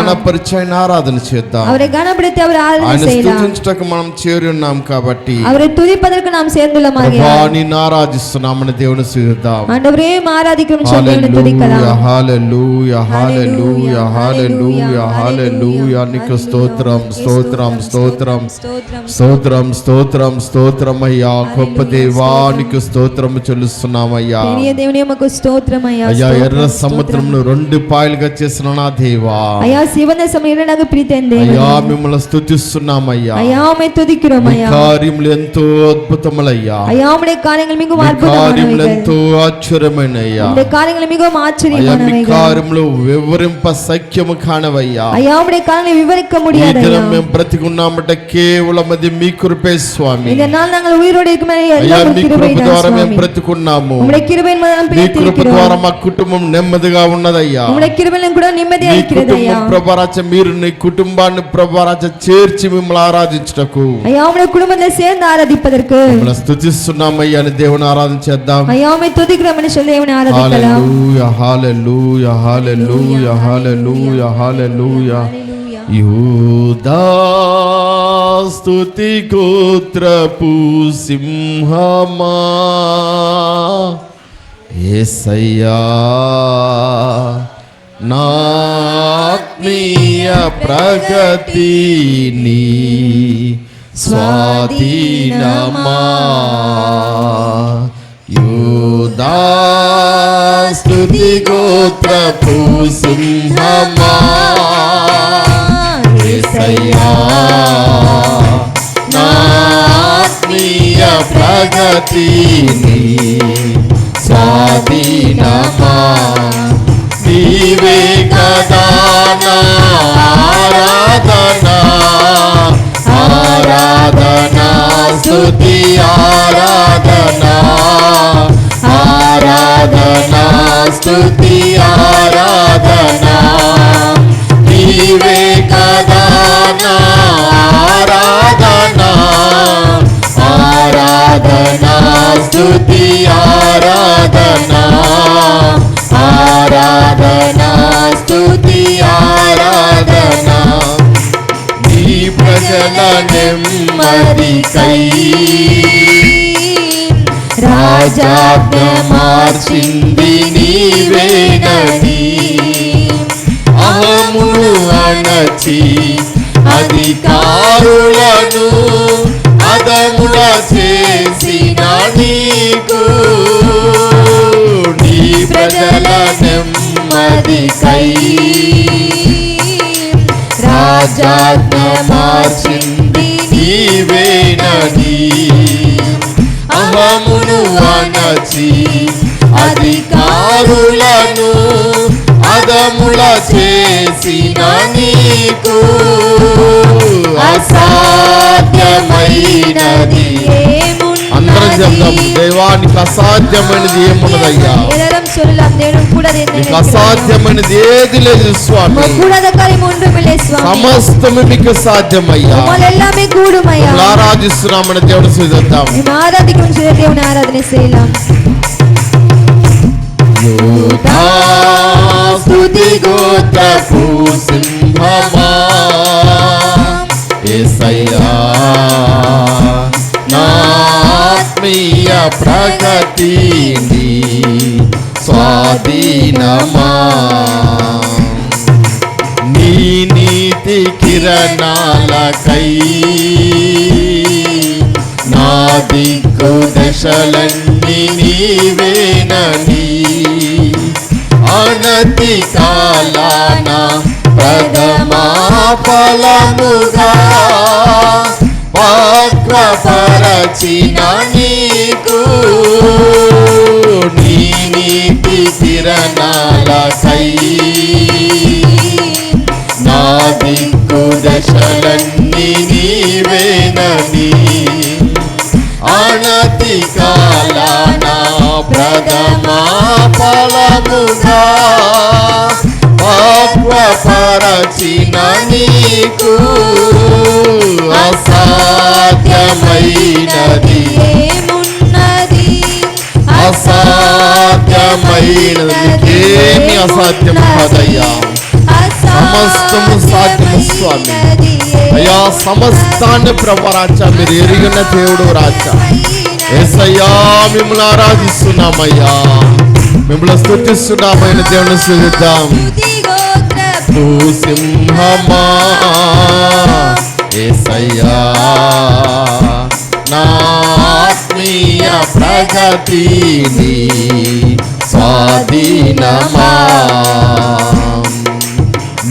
గణపరిచి ఆయన ఆరాధన చేద్దాం. அவரை கனப்படுத்தி அவரை ஆராதனை ఆయన செய்யலாம். స్తుతించటకు మనం చేరి ఉన్నాం కాబట్టి அவரை துதிப்பதற்கு நாம் சேர்ந்துள்ளோமாகையால் నిన్ను ఆరాధిస్తున్నామని దేవుని స్తుతిద్దాం. ஆண்டவரே ஆராதிக்கிறோம் சொல்லி దేవుని துதிக்கலாம். హల్లెలూయా హల్లెలూయా హల్లెలూయా హల్లెలూయా నీకు స్తోత్రం స్తోత్రం స్తోత్రం స్తోత్రం స్తోత్రం స్తోత్రం అయ్యా. గొప్ప దేవానికి స్తోత్రం చెల్లిస్తున్నామయ్యా. పెరియ దేవుని యొక్క స్తోత్రం అయ్యా. అయ్యా ఎర్ర సముద్రమును రెండు పాయలుగా చేసిన నా దేవా, అయ్యా శివన సమీరణగా ప్రీతందే అయ్యా మిమ్మల్ని స్తుతిస్తున్నామయ్యా. అయ్యా మే తుదిக்கிறோம் అయ్యా. కార్యములు ఎంతో అద్భుతములయ్యా. అయ్యా ఉమ్ముடைய కార్యములు మిகவும் అద్భుతమైనవి. కార్యములు ఎంతో ఆశ్చర్యమైనయ్యా. ఉమ్ముடைய కార్యములు మిகவும் ఆశ్చర్యమైనవి. అయ్యా కార్యములు వివరింప సఖ్యము కానవయ్యా. అయ్యా ఉమ్ముடைய కార్యములు వివరిக்க முடியாதయ్యా. మేము బ్రతికున్నామంటే కేవలం అది మీ కృపే స్వామి. இந்த நாள் நாங்கள் உயிரோடு இருக்குமே అయ్యా మీ కృప ద్వారా మేము బ్రతికున్నాము. ఉమ్ముடைய கிருபையின் மூலம் మీ కృప ద్వారా మా కుటుంబం నెమ్మదిగా ఉన్నదయ్యా. ఉమ్ముடைய கிருபையிலும் கூட నిమ్మదిగా இருக்கிறదయ్యా. ప్రభురాజ మీరు నీ కుటుంబాన్ని ప్రభురాజ చేర్చి మిమ్మల్ని ఆరాధించుటకు అయ్యా ఉమ్ముடைய కుటుంబంలో சேர்ந்து ఆరాధింపதற்கு మిమ్మల్ని స్తుతిస్తున్నామయ్యా అని దేవుని ఆరాధన చేద్దాం. అయ్యా మే తుదిக்கிறమని சொல்லி దేవుని ఆరాధించலாம். హల్లెలూయా హల్లెలూయా హల్లెలూయా హల్లెలూయా హల్లెలూయా. యూదా స్తుతి గోత్రపు సింహమా యేసయ్యా నా ఆత్మీయ ప్రగతి నీ స్వాధీనమా. యూదా స్తుతి గోత్రపు సింహమా యేసయ్యా నా ఆత్మీయ ప్రగతి నీ స్వాధీనమా. నీవే కదా నా ఆరాధన ఆరాధన స్తుతి ఆరాధన ఆరాధన స్తుతి ఆరాధన. నీవే కదా నా ఆరాధన ఆరాధన స్తుతి ఆరాధన ఆరాధన స్తుతి ఆరాధన. నీ ప్రజల నెమ్మదికై రాజాజ్ఞ మార్చింది నీవేనని అహమును అణచి అధికారులను అదముల చేసిన నీకు నీ ప్రజల నెమ్మదికై రాజాజ్ఞ మార్చింది నీవేనని అహమును అణచి అధికారులను అదముల చేసిన నీకు అసాధ్యమైనది. అందరం చెప్తాం దేవానికి అసాధ్యమైనది ఏమున్నదయ్యా. నీకు అసాధ్యమైనది ఏది లేదు స్వామి. సమస్తము మీకు సాధ్యమయ్యా. ఆరాధిస్తున్నామని దేవుడు చూద్దాం. ఆరాధన చేయలాం. యూదా స్తుతి గోత్రపు సింహమా యేసయ్యా నా ఆత్మీయ ప్రగతి నీ స్వాధీనమా. నీ నీతి కిరణాలకై నా దిక్కు దశలన్నీ నీవేనని అనతి కాలాన ప్రథమా ఫలముగా వక్రపరచిన నీకు నీ నీతి కిరణాలకై నా దిక్కు దశలన్నీ నీవేనని అనతి కాలాన ప్రథమా ఫలముగా వక్రపరచిన నీకు అసాధ్యమైనది అసాధ్యమైనది. ఏమి అసాధ్యం కాదయ్యా. సమస్తము స్వామి. అయ్యా సమస్తాన్ని ప్రభు రాజా మీరు ఎరిగిన దేవుడు రాజా. యేసయ్యా మిమ్మల్ని ఆరాధిస్తున్నామయ్యా, మిమ్మల్ని స్తుతిస్తున్నామైన దేవుని స్తుతిద్దాం. సింహమా యేసయ్యా నా ఆత్మీయ ప్రగతిని స్వాధీనమా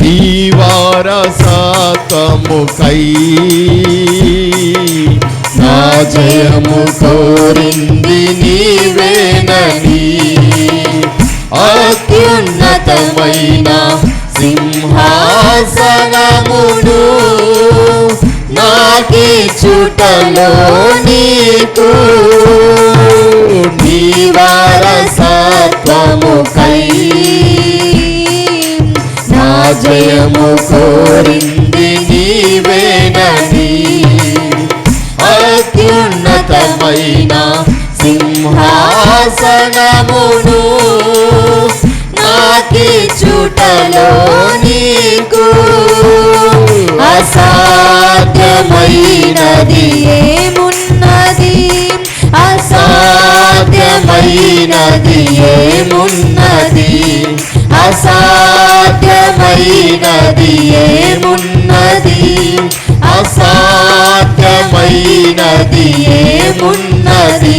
నీ వారసత్వముకై నా జయము కోరింది నీవేనని అత్యున్నతమైన సింహాసనమును నాకి చుటలో నీకు నీ వారసత్వముకై నా జయము కోరింది నీవేనని అత్యున్నతమైన సింహాసనమును నాకి చుటలో నీకు అసాధ్యమైనది ఏమున్నది, అసాధ్యమైనది ఏమున్నది, అసాధ్యమైనది ఏమున్నది, అసాధ్యమైనది ఏమున్నది.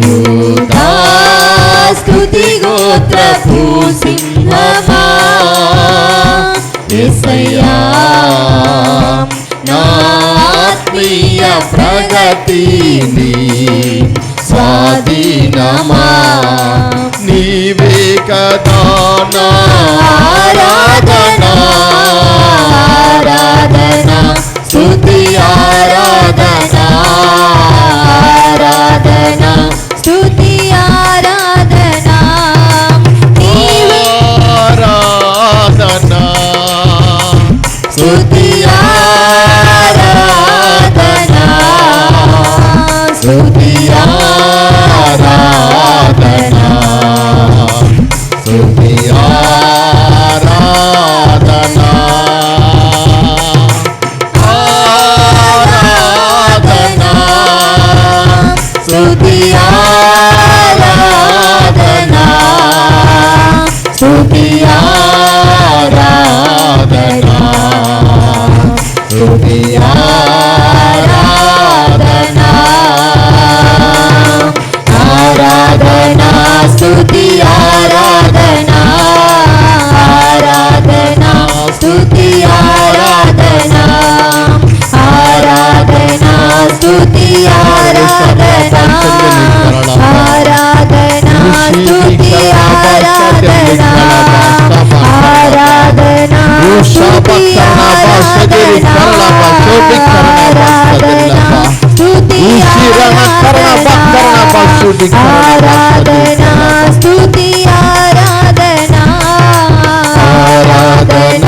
యూదా స్తుతి గోత్రపు సింహమా యేసయ్యా నా ఆత్మీయ ప్రగతిని స్వాధీనమా నీవే కదా నా ఆరాధన ఆరాధన స్తుతి ఆరాధన ఆరాధన స్తుతి ఆరాధన నీవే ఆరాధన స్తుతి ఆరాధన స్తుతి ఆరాధన స్తుతి ఆరాధన ఆరాధన స్తుతి ఆరాధన స్తుతి ఆరాధన స్తుతి ఆరాధన ఆరాధన స్తుతి ఆరాధన ఆరాధన స్తుతి ఆరాధన ఆరాధన స్తుతి ఆరాధన ఆరాధన స్తుతి ఆరాధన ఆరాధన స్తుతి ఆరాధన స్తుతి ఆరాధన ఆరాధన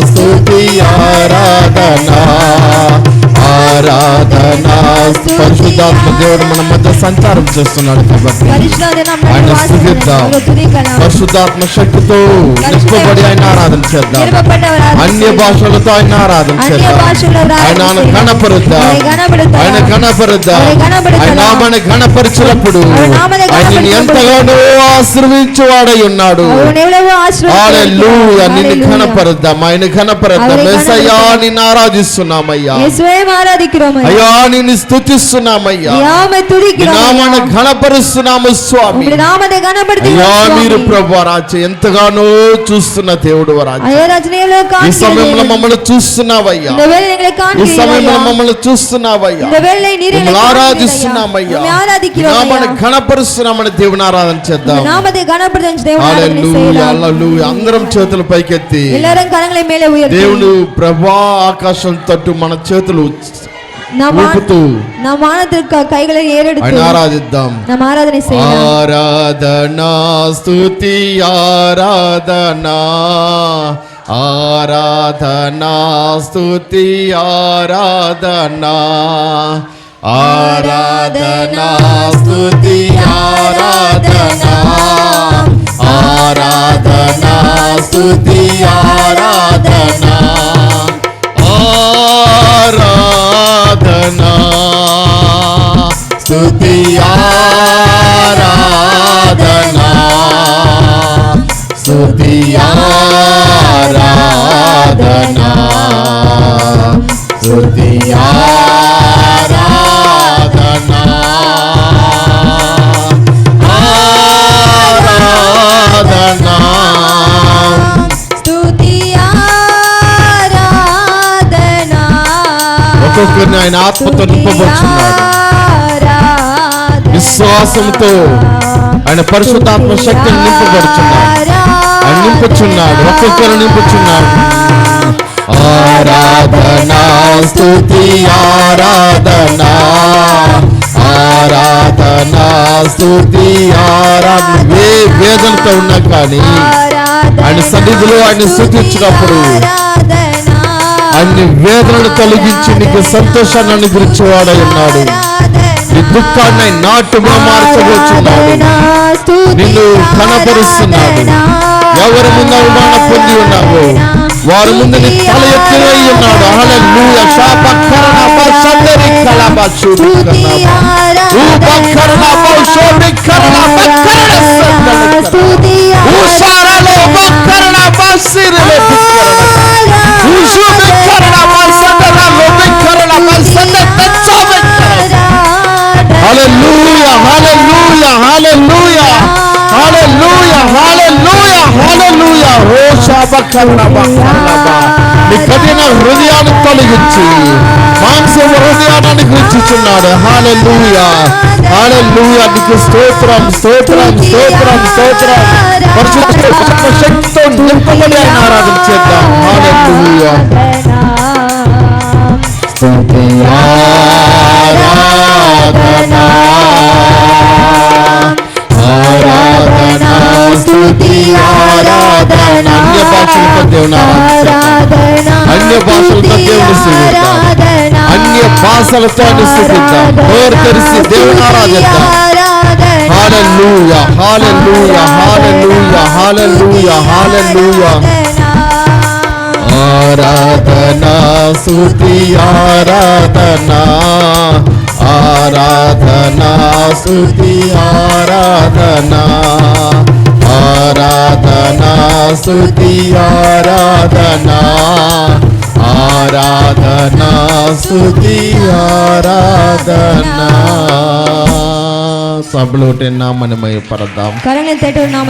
స్తుతి ఆరాధన ఆరాధన. పరిశుద్ధాత్మ దేవుడు మన మధ్య సంచారం చేస్తున్నాడు కాబట్టి ఆయన స్తుతిద్దాం. పరిశుద్ధాత్మ శక్తితో నింపబడి ఆయన ఆరాధన చేద్దాం. అన్య భాషలతో ఆయన ఆరాధన చేద్దాం. ఆయన గణపరుద్దాం, ఆయన గణపరుద్దాం. ఆయన నామాన్ని గణపరిచినప్పుడు ఆయన ఎంతగానో ఆశీర్వించువాడై ఉన్నాడు. హల్లెలూయా. నిన్ను గణపరుద్దాం, ఆయన గణపరుద్దాం. యేసయ్యా నిన్ను ఆరాధిస్తున్నామయ్యా, అయ్యా నిన్ను స్తుతిస్తున్నామయ్యా, నామాన్ని గణపరుస్తున్నాము స్వామి. అయ్యా మీరు ప్రభువా రాజా ఎంతగానో చూస్తున్న దేవుడు రాజా. ఈ సమయంలో మమ్మల్ని చూస్తున్నావయ్యా, ఈ సమయంలో మమ్మల్ని చూస్తున్నావయ్యా, మమ్మల్ని ఆరాధిస్తున్నామయ్యా, నామాన్ని గణపరుస్తున్నామని దేవుని ఆరాధన చేద్దాం. హల్లెలూయా హల్లెలూయా. అందరం చేతులు పైకెత్తి దేవుడు ప్రభువా ఆకాశం తట్టు మన చేతులు ఊపుతూ కైகளை ஏறெடுத்து ఆరాధిద్దాం. ఆరాధన స్తుతి ఆరాధన ఆరాధన స్తుతి ఆరాధన ఆరాధన స్తుతి ఆరాధన ఆరాధన స్తుతి ఆరాధన ఒక్కొక్కరిని ఆయన ఆత్మతో నింపబడుచున్నాడు. విశ్వాసంతో ఆయన పరిశుద్ధాత్మ శక్తిని నింపబడుచున్నాడు. ఆయన నింపుచున్నాడు, ఒక్కొక్కరు నింపుచున్నాడు. ఆరాధనా స్తుతి ఆరాధనా, ఆరాధనా స్తుతి ఆరాధన. వేదనతో ఉన్నా కానీ ఆయన సన్నిధిలో ఆయన స్తుతించినప్పుడు అన్ని వేదనను తొలగించి నీకు సంతోషాన్ని అనుగ్రహించేవాడై ఉన్నాడు. నీ దుఃఖాన్ని ఆయన నాటుగా మార్చబోతున్నాడు. నిన్ను కనపరుస్తున్నాడు. ఎవరి ముందు అవమాన పొంది ఉన్నావు వారి ముందు నీ తల ఎత్తునై ఉన్నాడు. హల్లెలూయా. శాపకరణ బసందరి కలబచు ఉపకరణ బౌషోనికరణ బకరణ సందల ఉసారలో బకరణ బసిరలో ఉషునికరణ బసందల లోబకరణ బసంద తచ్చబ. హల్లెలూయా, హల్లెలూయా, హల్లెలూయా, హల్లెలూయా, హల్లెలూయా, హల్లెలూయా. ఓ శాపకరణ బకరణ నీ కఠిన హృదయాన్ని తొలగించి మాంసం హృదయాన్ని అనుగ్రహించుచున్నాడు. హల్లెలూయా, హల్లెలూయా. నీకు స్తోత్రం, స్తోత్రం, స్తోత్రం, స్తోత్రం. పరిశుద్ధాత్మ శక్తితో నింపబడి ఆయన ఆరాధన చేద్దాం. హల్లెలూయా. స్తుతి ఆరాధనా, ఆరాధనా స్తుతి ఆరాధనా. అన్య భాషలతో దేవుని ఆరాధిద్దాం. అన్య భాషలతో దేవుని స్తుతిద్దాం. అన్య భాషలతో స్తుతిద్దాం. నోరు తెరిచి దేవుని ఆరాధిద్దాం. హల్లెలూయా, హల్లెలూయా, హల్లెలూయా, హల్లెలూయా, హల్లెలూయా. ఆరాధనా స్తుతి ఆరాధనా, ఆరాధనా స్తుతి ఆరాధనా, ఆరాధనా స్తుతి ఆరాధనా, ఆరాధనా స్తుతి ఆరాధనా. సభలో నామని మహిమపడదాం. కరణెత్తేట నామ